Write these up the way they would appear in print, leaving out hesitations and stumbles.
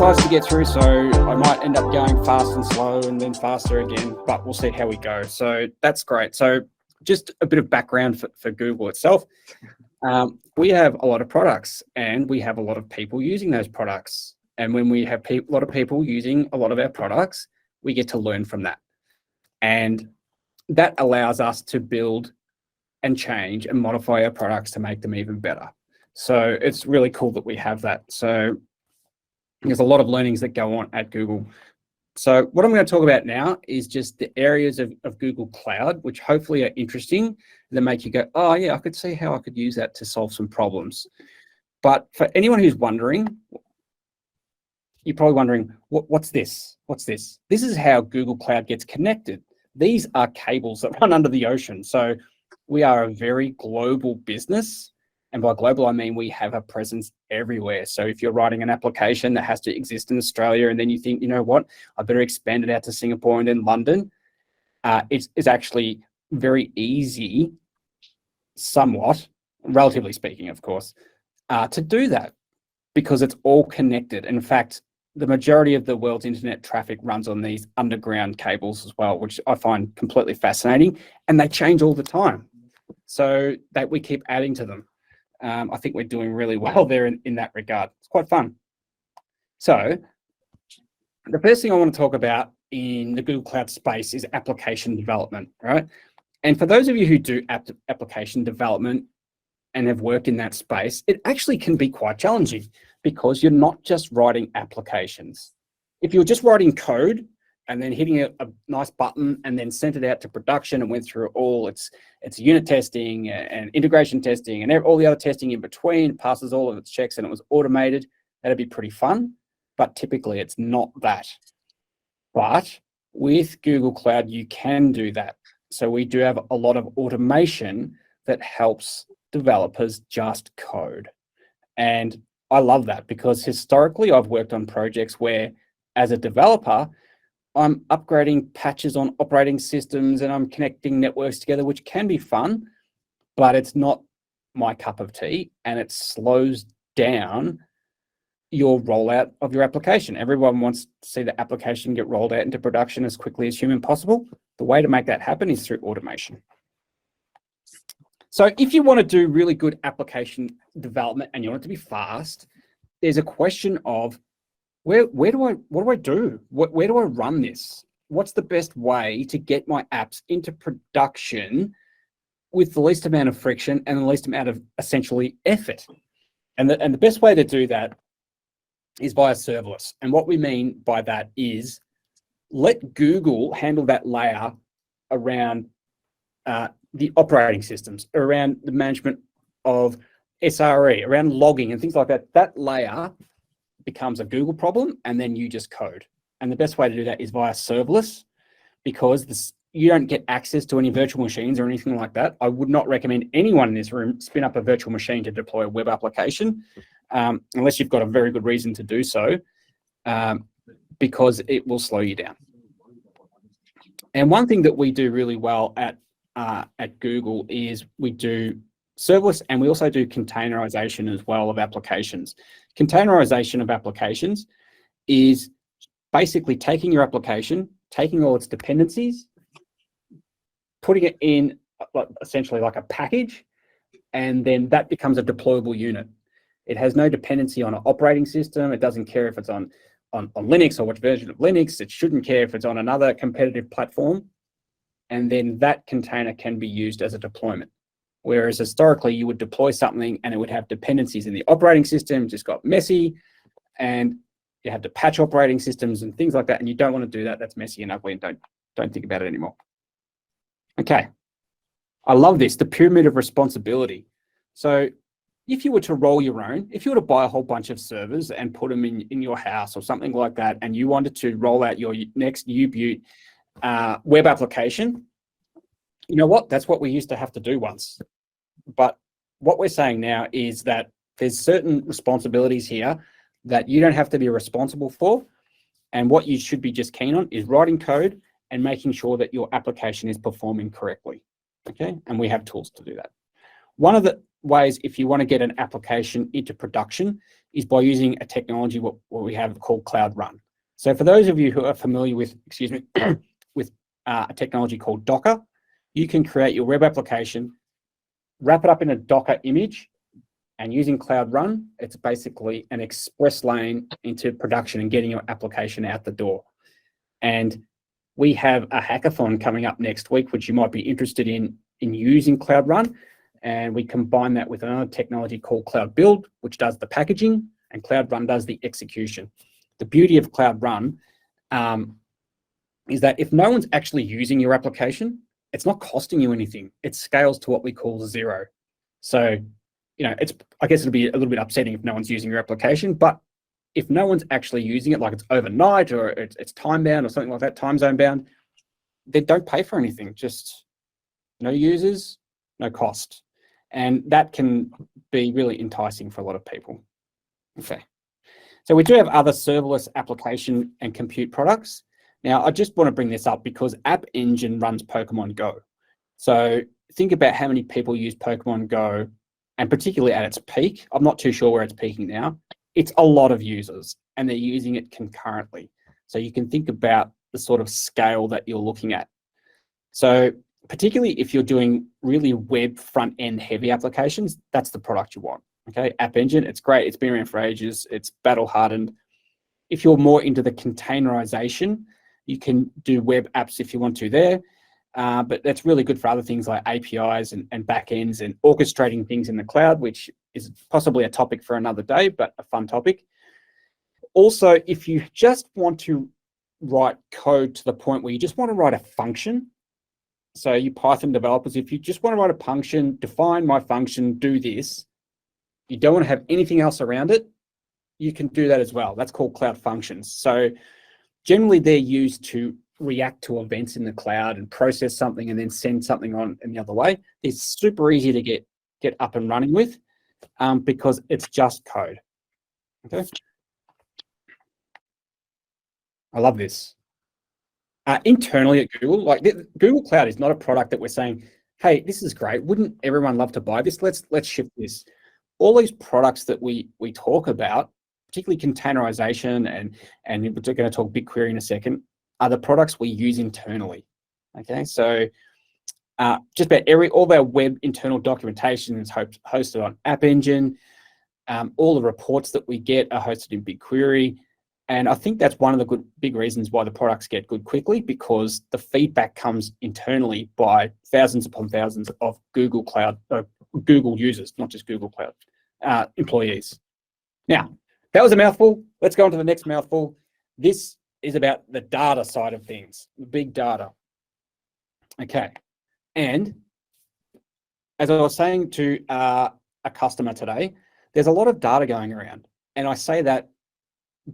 exercise to get through, so I might end up going fast and slow and then faster again, but we'll see how we go. So that's great. So just a bit of background for Google itself. We have a lot of products and we have a lot of people using those products. And when we have a lot of people using a lot of our products, we get to learn from that. And that allows us to build and change and modify our products to make them even better. So it's really cool that we have that. So there's a lot of learnings that go on at Google. So what I'm going to talk about now is just the areas of Google Cloud, which hopefully are interesting, that make you go, oh yeah, I could see how I could use that to solve some problems. But for anyone who's wondering, you're probably wondering, what's this? What's this? This is how Google Cloud gets connected. These are cables that run under the ocean. So we are a very global business. And by global, I mean we have a presence everywhere. So if you're writing an application that has to exist in Australia and then you think, you know what, I better expand it out to Singapore and then London, it's actually very easy, somewhat, relatively speaking, of course, to do that because it's all connected. In fact, the majority of the world's internet traffic runs on these underground cables as well, which I find completely fascinating, and they change all the time. So that we keep adding to them. I think we're doing really well there in that regard. It's quite fun. So the first thing I want to talk about in the Google Cloud space is application development, right? And for those of you who do application development and have worked in that space, it actually can be quite challenging because you're not just writing applications. If you're just writing code and then hitting a nice button and then sent it out to production and went through all its unit testing and integration testing and all the other testing in between, passes all of its checks and it was automated, that'd be pretty fun. But typically it's not that. But with Google Cloud, you can do that. So we do have a lot of automation that helps developers just code. And I love that because historically I've worked on projects where as a developer, I'm upgrading patches on operating systems and I'm connecting networks together, which can be fun, but it's not my cup of tea and it slows down your rollout of your application. Everyone wants to see the application get rolled out into production as quickly as human possible. The way to make that happen is through automation. So if you want to do really good application development and you want it to be fast, there's a question of what do I do? Where do I run this? What's the best way to get my apps into production with the least amount of friction and the least amount of essentially effort? And the best way to do that is via serverless. And what we mean by that is let Google handle that layer around the operating systems, around the management of SRE, around logging and things like that. That layer becomes a Google problem and then you just code. And the best way to do that is via serverless because you don't get access to any virtual machines or anything like that. I would not recommend anyone in this room spin up a virtual machine to deploy a web application unless you've got a very good reason to do so because it will slow you down. And one thing that we do really well at Google is we do serverless and we also do containerization as well of applications. Containerization of applications is basically taking your application, taking all its dependencies, putting it in essentially like a package, and then that becomes a deployable unit. It has no dependency on an operating system. It doesn't care if it's on Linux or what version of Linux. It shouldn't care if it's on another competitive platform. And then that container can be used as a deployment. Whereas historically you would deploy something and it would have dependencies in the operating system, just got messy, and you have to patch operating systems and things like that. And you don't want to do that. That's messy and ugly and don't think about it anymore. Okay. I love this, the pyramid of responsibility. So if you were to roll your own, if you were to buy a whole bunch of servers and put them in your house or something like that, and you wanted to roll out your next U-Butte web application, you know what? That's what we used to have to do once. But what we're saying now is that there's certain responsibilities here that you don't have to be responsible for. And what you should be just keen on is writing code and making sure that your application is performing correctly. Okay. And we have tools to do that. One of the ways, if you want to get an application into production, is by using a technology what we have called Cloud Run. So for those of you who are familiar with, with a technology called Docker, you can create your web application, wrap it up in a Docker image, and using Cloud Run, it's basically an express lane into production and getting your application out the door. And we have a hackathon coming up next week, which you might be interested in using Cloud Run. And we combine that with another technology called Cloud Build, which does the packaging, and Cloud Run does the execution. The beauty of Cloud Run is that if no one's actually using your application, it's not costing you anything. It scales to what we call zero. So, I guess it'll be a little bit upsetting if no one's using your application, but if no one's actually using it, like it's overnight or it's time bound or something like that, time zone bound, they don't pay for anything. Just no users, no cost. And that can be really enticing for a lot of people. Okay. So we do have other serverless application and compute products. Now, I just want to bring this up because App Engine runs Pokemon Go. So think about how many people use Pokemon Go, and particularly at its peak. I'm not too sure where it's peaking now. It's a lot of users, and they're using it concurrently. So you can think about the sort of scale that you're looking at. So particularly if you're doing really web front-end heavy applications, that's the product you want. Okay, App Engine, it's great. It's been around for ages. It's battle-hardened. If you're more into the containerization, you can do web apps if you want to there. But that's really good for other things like APIs and backends and orchestrating things in the cloud, which is possibly a topic for another day, but a fun topic. Also, if you just want to write code to the point where you just want to write a function, so you Python developers, if you just want to write a function, define my function, do this, you don't want to have anything else around it, you can do that as well. That's called Cloud Functions. So generally they're used to react to events in the cloud and process something and then send something on in the other way. It's super easy to get up and running with because it's just code. Okay. I love this. Internally at Google, like Google Cloud is not a product that we're saying, hey, this is great. Wouldn't everyone love to buy this? Let's ship this. All these products that we talk about, particularly containerization and we're going to talk BigQuery in a second, are the products we use internally. Okay, so just about all of our web internal documentation is hosted on App Engine. All the reports that we get are hosted in BigQuery. And I think that's one of the big reasons why the products get good quickly, because the feedback comes internally by thousands upon thousands of Google Cloud, Google users, not just Google Cloud employees. Now, that was a mouthful. Let's go on to the next mouthful. This is about the data side of things, big data. Okay, and as I was saying to a customer today, there's a lot of data going around, and I say that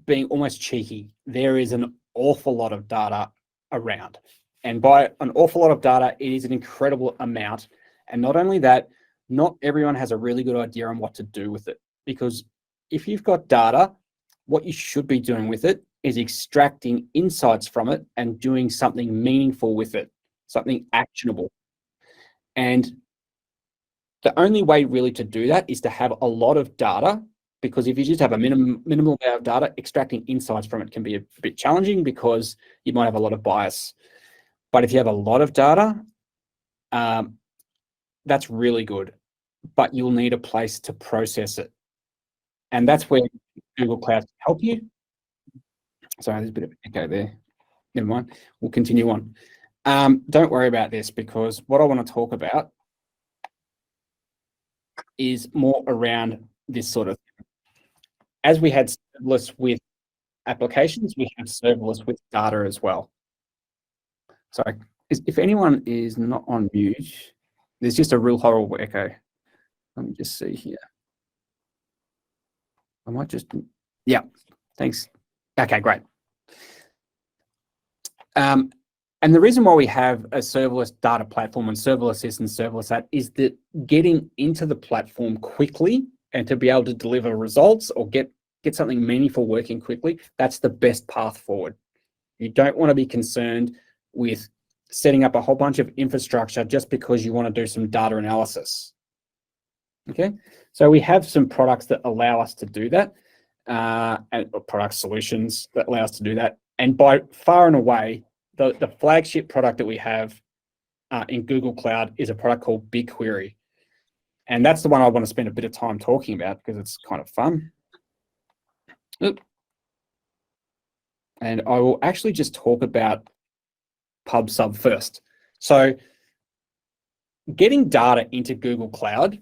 being almost cheeky. There is an awful lot of data around, and by an awful lot of data, it is an incredible amount. And not only that, not everyone has a really good idea on what to do with it, because if you've got data, what you should be doing with it is extracting insights from it and doing something meaningful with it, something actionable. And the only way really to do that is to have a lot of data, because if you just have a minimal amount of data, extracting insights from it can be a bit challenging because you might have a lot of bias. But if you have a lot of data, that's really good, but you'll need a place to process it. And that's where Google Cloud can help you. Sorry, there's a bit of echo there. Never mind, we'll continue on. Don't worry about this, because what I want to talk about is more around this sort of thing. As we had serverless with applications, we have serverless with data as well. Sorry, if anyone is not on mute, there's just a real horrible echo. Let me just see here. I might just, yeah, thanks. Okay, great. And the reason why we have a serverless data platform and serverless this and serverless that is that getting into the platform quickly and to be able to deliver results or get something meaningful working quickly, that's the best path forward. You don't want to be concerned with setting up a whole bunch of infrastructure just because you want to do some data analysis. Okay, so we have some products that allow us to do that, and product solutions that allow us to do that. And by far and away, the flagship product that we have in Google Cloud is a product called BigQuery. And that's the one I want to spend a bit of time talking about because it's kind of fun. Oop. And I will actually just talk about PubSub first. So getting data into Google Cloud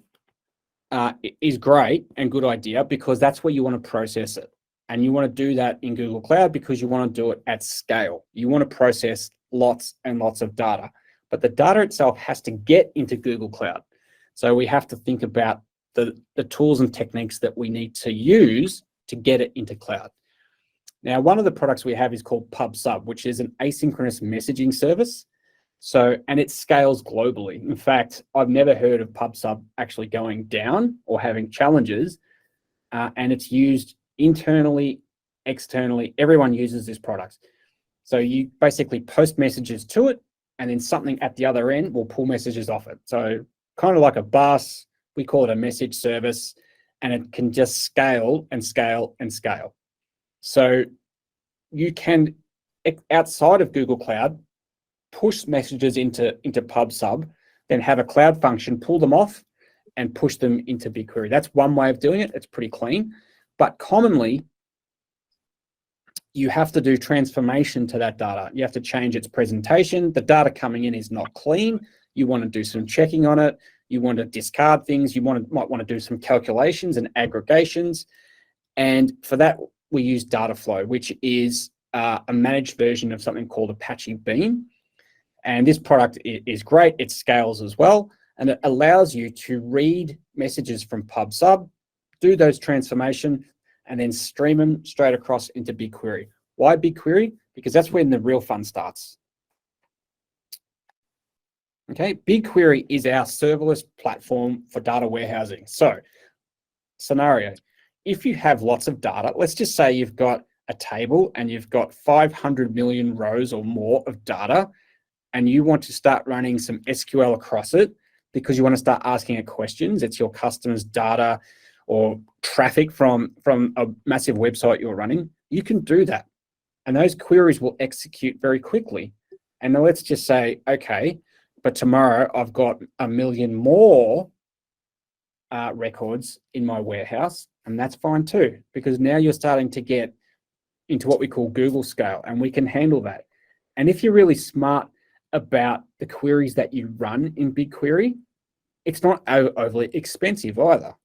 is great and good idea because that's where you want to process it. And you want to do that in Google Cloud because you want to do it at scale. You want to process lots and lots of data, but the data itself has to get into Google Cloud. So we have to think about the tools and techniques that we need to use to get it into cloud. Now, one of the products we have is called PubSub, which is an asynchronous messaging service. And it scales globally. In fact, I've never heard of PubSub actually going down or having challenges, and it's used internally, externally. Everyone uses this product. So you basically post messages to it, and then something at the other end will pull messages off it. So kind of like a bus, we call it a message service, and it can just scale and scale and scale. So you can, outside of Google Cloud, push messages into PubSub, then have a cloud function, pull them off and push them into BigQuery. That's one way of doing it. It's pretty clean. But commonly, you have to do transformation to that data. You have to change its presentation. The data coming in is not clean. You want to do some checking on it. You want to discard things. You might want to do some calculations and aggregations. And for that, we use Dataflow, which is a managed version of something called Apache Beam. And this product is great. It scales as well. And it allows you to read messages from PubSub, do those transformation, and then stream them straight across into BigQuery. Why BigQuery? Because that's when the real fun starts. Okay, BigQuery is our serverless platform for data warehousing. So, scenario, if you have lots of data, let's just say you've got a table and you've got 500 million rows or more of data, and you want to start running some SQL across it because you want to start asking it questions. It's your customers' data or traffic from a massive website you're running. You can do that. And those queries will execute very quickly. And now let's just say, okay, but tomorrow I've got 1 million more records in my warehouse, and that's fine too, because now you're starting to get into what we call Google scale, and we can handle that. And if you're really smart about the queries that you run in BigQuery, it's not overly expensive either.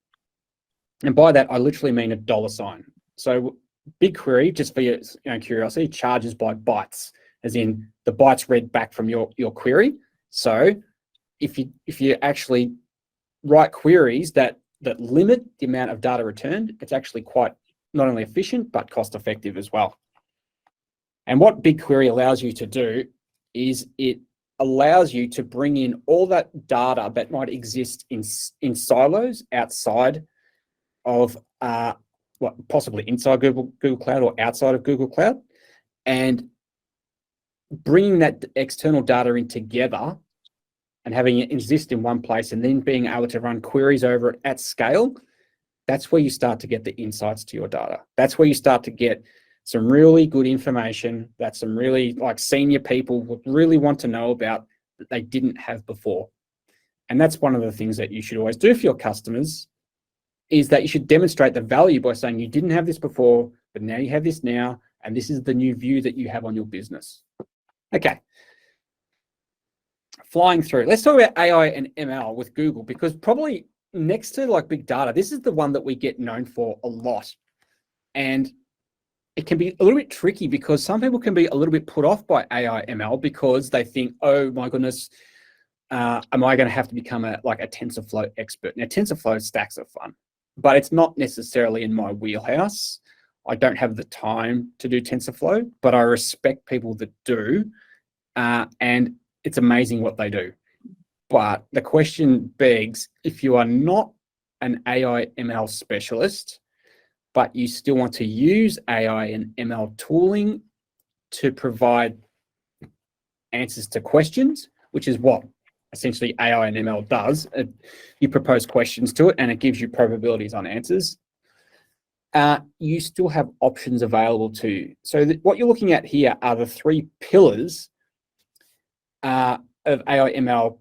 And by that, I literally mean $. So BigQuery, just for your curiosity, charges by bytes, as in the bytes read back from your query. So if you actually write queries that limit the amount of data returned, it's actually quite not only efficient, but cost effective as well. And what BigQuery allows you to do is it allows you to bring in all that data that might exist in silos outside of possibly inside Google Cloud or outside of Google Cloud, and bringing that external data in together and having it exist in one place and then being able to run queries over it at scale. That's where you start to get the insights to your data. That's where you start to get some really good information that some really senior people would really want to know about that they didn't have before. And that's one of the things that you should always do for your customers, is that you should demonstrate the value by saying you didn't have this before, but now you have this now, and this is the new view that you have on your business. Okay. Flying through. Let's talk about AI and ML with Google, because probably next to big data, this is the one that we get known for a lot. And it can be a little bit tricky because some people can be a little bit put off by AI ML because they think, oh my goodness, am I going to have to become a TensorFlow expert? Now, TensorFlow stacks are fun, but it's not necessarily in my wheelhouse. I don't have the time to do TensorFlow, but I respect people that do, and it's amazing what they do. But the question begs, if you are not an AI ML specialist, but you still want to use AI and ML tooling to provide answers to questions, which is what essentially AI and ML does. You propose questions to it and it gives you probabilities on answers. You still have options available to you. So what you're looking at here are the 3 pillars of AI ML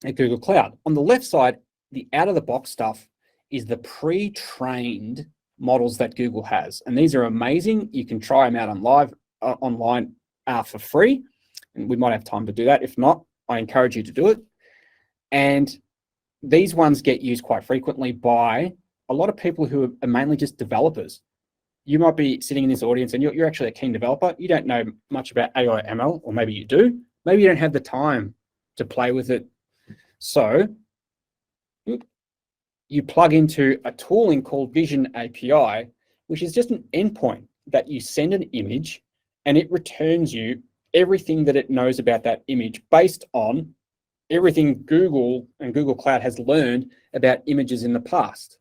at Google Cloud. On the left side, the out-of-the-box stuff is the pre-trained models that Google has. And these are amazing. You can try them out online for free. And we might have time to do that. If not, I encourage you to do it. And these ones get used quite frequently by a lot of people who are mainly just developers. You might be sitting in this audience and you're actually a keen developer. You don't know much about AI ML, or maybe you do. Maybe you don't have the time to play with it. So you plug into a tooling called Vision API, which is just an endpoint that you send an image and it returns you everything that it knows about that image based on everything Google and Google Cloud has learned about images in the past.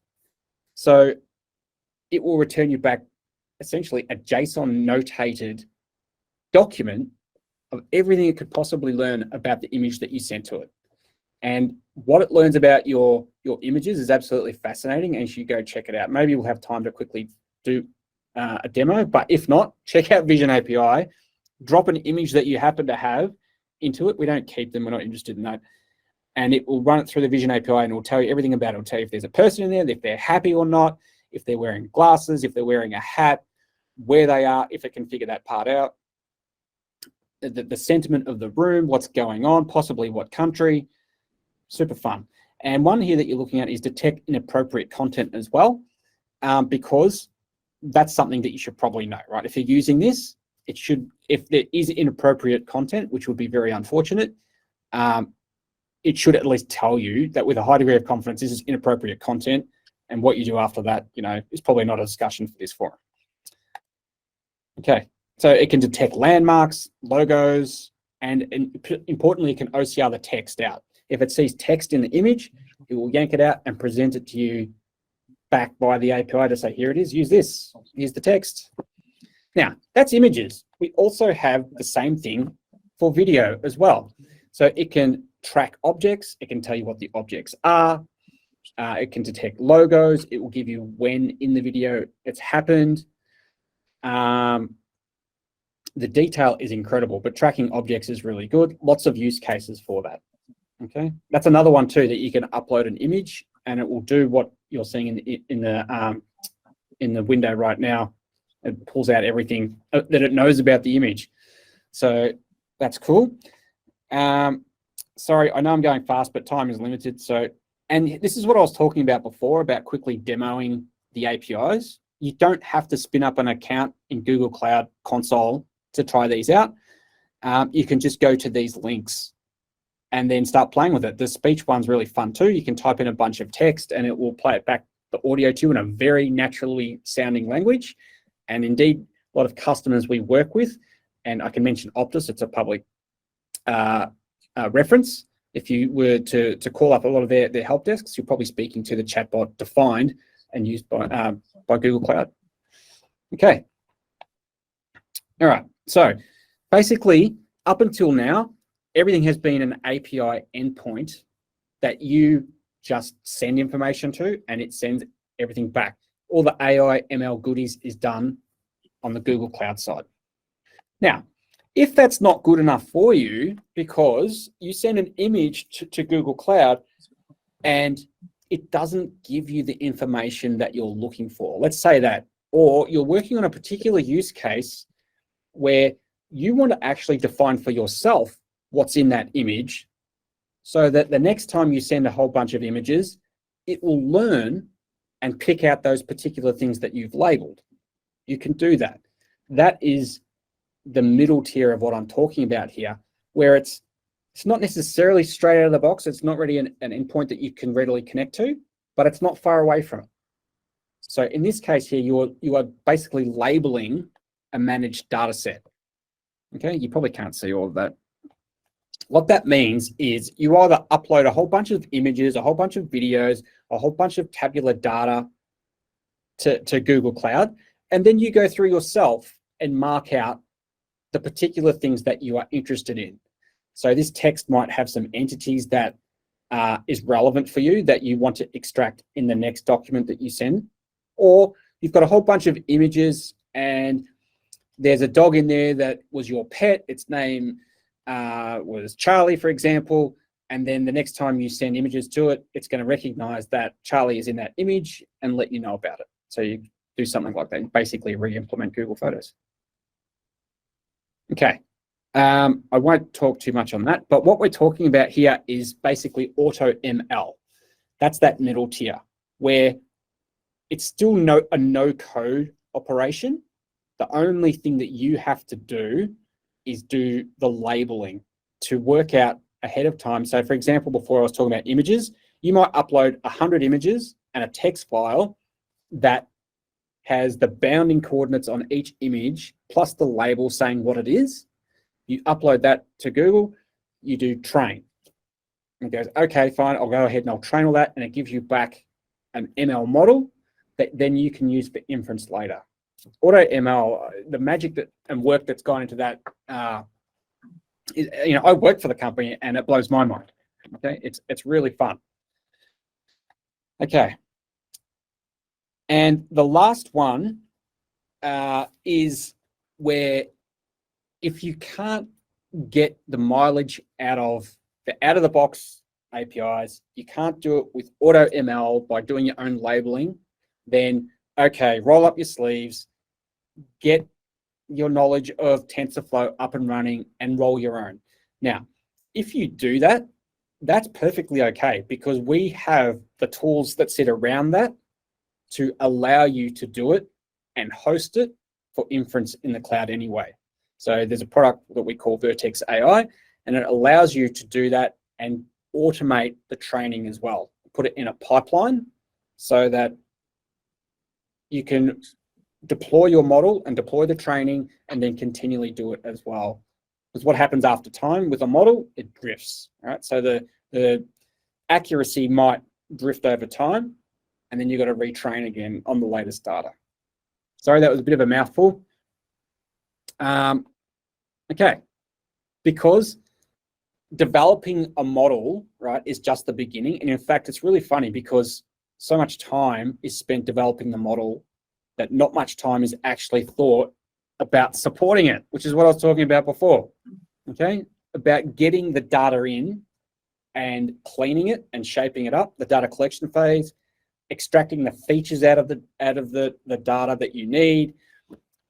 So it will return you back essentially a JSON notated document of everything it could possibly learn about the image that you sent to it. And what it learns about your images is absolutely fascinating, and you should go check it out. Maybe we'll have time to quickly do a demo, but if not, check out Vision API, drop an image that you happen to have into it. We don't keep them, we're not interested in that. And it will run it through the Vision API and it will tell you everything about it. It will tell you if there's a person in there, if they're happy or not, if they're wearing glasses, if they're wearing a hat, where they are, if it can figure that part out, the sentiment of the room, what's going on, possibly what country. Super fun. And one here that you're looking at is detect inappropriate content as well, because that's something that you should probably know, right? If you're using this, it should, if there is inappropriate content, which would be very unfortunate, it should at least tell you that with a high degree of confidence, this is inappropriate content, and what you do after that, is probably not a discussion for this forum. Okay, so it can detect landmarks, logos, and importantly, it can OCR the text out. If it sees text in the image, it will yank it out and present it to you back by the API to say, here it is, use this, here's the text. Now, that's images. We also have the same thing for video as well. So it can track objects, it can tell you what the objects are, it can detect logos, it will give you when in the video it's happened. The detail is incredible, but tracking objects is really good. Lots of use cases for that. Okay, that's another one too, that you can upload an image and it will do what you're seeing in the window right now. It pulls out everything that it knows about the image. So that's cool. Sorry, I know I'm going fast, but time is limited. So, and this is what I was talking about before, about quickly demoing the APIs. You don't have to spin up an account in Google Cloud Console to try these out. You can just go to these links and then start playing with it. The speech one's really fun too. You can type in a bunch of text and it will play it back, the audio to you, in a very naturally sounding language. And indeed, a lot of customers we work with, and I can mention Optus, it's a public reference. If you were to call up a lot of their help desks, you're probably speaking to the chatbot defined and used by Google Cloud. Okay. All right. So basically, up until now, everything has been an API endpoint that you just send information to, and it sends everything back. All the AI ML goodies is done on the Google Cloud side. Now, if that's not good enough for you, because you send an image to Google Cloud and it doesn't give you the information that you're looking for, let's say that, or you're working on a particular use case where you want to actually define for yourself what's in that image, so that the next time you send a whole bunch of images, it will learn and pick out those particular things that you've labeled. You can do that. That is the middle tier of what I'm talking about here, where it's not necessarily straight out of the box. It's not really an endpoint that you can readily connect to, but it's not far away from it. So in this case here, you are basically labeling a managed data set. Okay, you probably can't see all of that. What that means is you either upload a whole bunch of images, a whole bunch of videos, a whole bunch of tabular data to Google Cloud, and then you go through yourself and mark out the particular things that you are interested in. So this text might have some entities that is relevant for you that you want to extract in the next document that you send. Or you've got a whole bunch of images and there's a dog in there that was your pet. Its name was Charlie, for example. And then the next time you send images to it, it's going to recognize that Charlie is in that image and let you know about it. So you do something like that, basically re-implement Google Photos. Okay, I won't talk too much on that, but what we're talking about here is basically auto ML. That's that middle tier where it's still a no code operation. The only thing that you have to do is do the labeling to work out ahead of time. So for example, before I was talking about images, you might upload 100 images and a text file that has the bounding coordinates on each image plus the label saying what it is. You upload that to Google, you do train. And it goes, okay, fine, I'll go ahead and I'll train all that, and it gives you back an ML model that then you can use for inference later. Auto ML, the magic that and work that's gone into that, I work for the company and it blows my mind. Okay, it's really fun. Okay, and the last one is where if you can't get the mileage out of the box APIs, you can't do it with auto ML by doing your own labeling, then okay, roll up your sleeves, get your knowledge of TensorFlow up and running and roll your own. Now, if you do that, that's perfectly okay because we have the tools that sit around that to allow you to do it and host it for inference in the cloud anyway. So there's a product that we call Vertex AI, and it allows you to do that and automate the training as well. Put it in a pipeline so that you can deploy your model and deploy the training and then continually do it as well. Because what happens after time with a model, it drifts, right? So the accuracy might drift over time, and then you've got to retrain again on the latest data. Sorry, that was a bit of a mouthful. Okay, because developing a model, right, is just the beginning. And in fact, it's really funny because so much time is spent developing the model that not much time is actually thought about supporting it, which is what I was talking about before, okay? About getting the data in and cleaning it and shaping it up, the data collection phase, extracting the features out of the data that you need,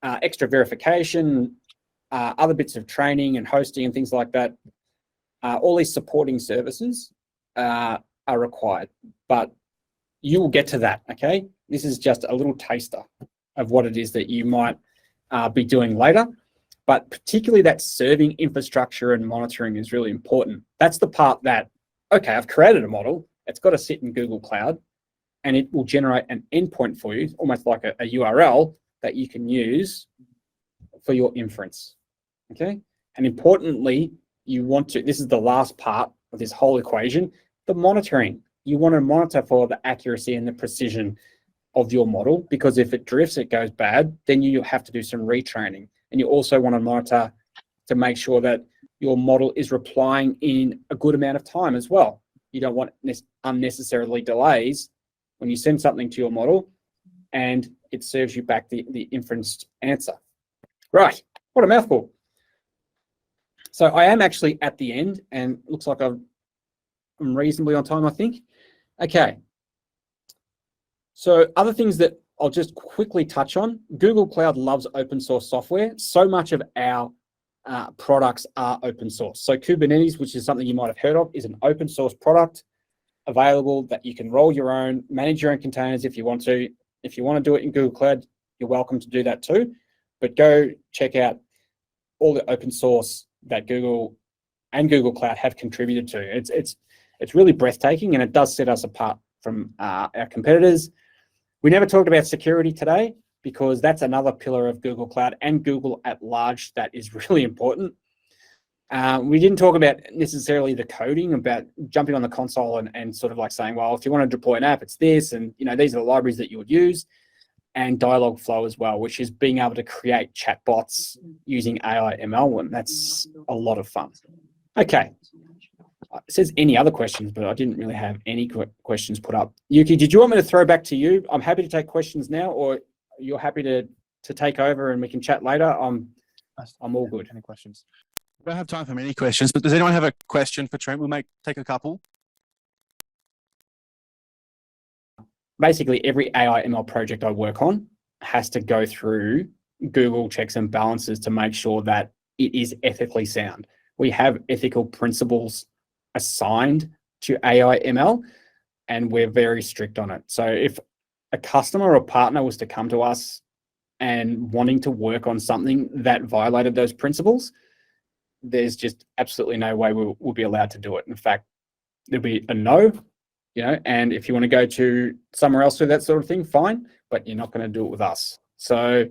extra verification, other bits of training and hosting and things like that. All these supporting services are required, but you will get to that, okay? This is just a little taster of what it is that you might be doing later, but particularly that serving infrastructure and monitoring is really important. That's the part that, okay, I've created a model, it's got to sit in Google Cloud, and it will generate an endpoint for you, almost like a URL that you can use for your inference, okay? And importantly, you want to, this is the last part of this whole equation, the monitoring. You want to monitor for the accuracy and the precision of your model, because if it drifts, it goes bad, then you have to do some retraining. And you also want to monitor to make sure that your model is replying in a good amount of time as well. You don't want unnecessarily delays when you send something to your model and it serves you back the inferenced answer. Right, what a mouthful. So I am actually at the end, and it looks like I'm reasonably on time, I think. Okay. So other things that I'll just quickly touch on. Google Cloud loves open source software. So much of our products are open source. So Kubernetes, which is something you might have heard of, is an open source product available that you can roll your own, manage your own containers if you want to. If you want to do it in Google Cloud, you're welcome to do that too. But go check out all the open source that Google and Google Cloud have contributed to. It's really breathtaking, and it does set us apart from our competitors. We never talked about security today because that's another pillar of Google Cloud and Google at large that is really important. We didn't talk about necessarily the coding, about jumping on the console and sort of like saying, well, if you want to deploy an app, it's this, and these are the libraries that you would use, and Dialogflow as well, which is being able to create chatbots using AI ML, and that's a lot of fun. Okay. It says any other questions, but I didn't really have any questions put up. Yuki, did you want me to throw back to you? I'm happy to take questions now, or you're happy to take over and we can chat later. I'm all good. Any questions? We don't have time for many questions, but does anyone have a question for Trent? We'll take a couple. Basically, every AI ML project I work on has to go through Google checks and balances to make sure that it is ethically sound. We have ethical principles assigned to AI ML, and we're very strict on it. So if a customer or partner was to come to us and wanting to work on something that violated those principles, there's just absolutely no way we'll be allowed to do it. In fact, there'll be a no, and if you want to go to somewhere else do that sort of thing, fine, but you're not going to do it with us. So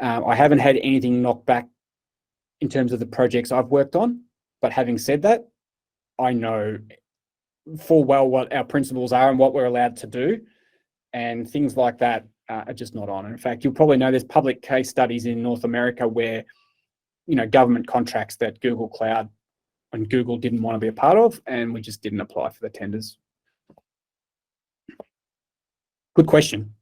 I haven't had anything knocked back in terms of the projects I've worked on, but having said that, I know full well what our principles are and what we're allowed to do, and things like that are just not on. In fact, you'll probably know there's public case studies in North America where, government contracts that Google Cloud and Google didn't want to be a part of, and we just didn't apply for the tenders. Good question.